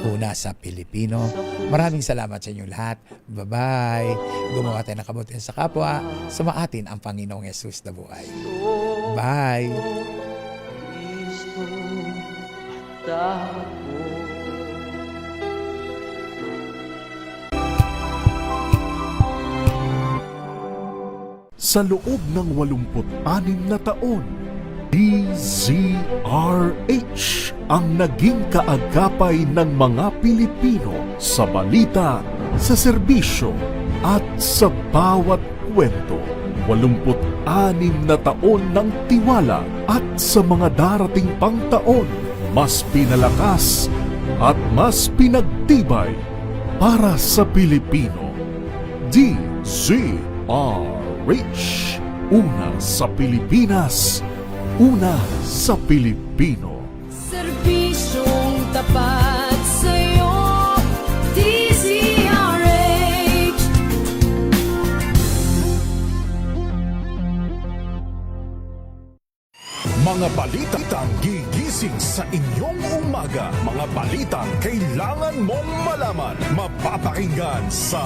una sa Pilipino. Maraming salamat sa inyong lahat. Bye-bye. Gumawa tayo ng kabutihan sa kapwa. Sumaatin ang Panginoong Yesus na buhay. Bye. Sa loob ng 86 na taon, DZRH ang naging kaagapay ng mga Pilipino sa balita, sa serbisyo at sa bawat kwento. 86 na taon ng tiwala at sa mga darating pang taon, mas pinalakas at mas pinagtibay para sa Pilipino. DZRH, una sa Pilipinas, una sa Pilipino. Serbisyong tapat sa'yo, DZRH. Mga balitang gigising sa inyong umaga. Mga balitang kailangan mong malaman. Mapapakinggan sa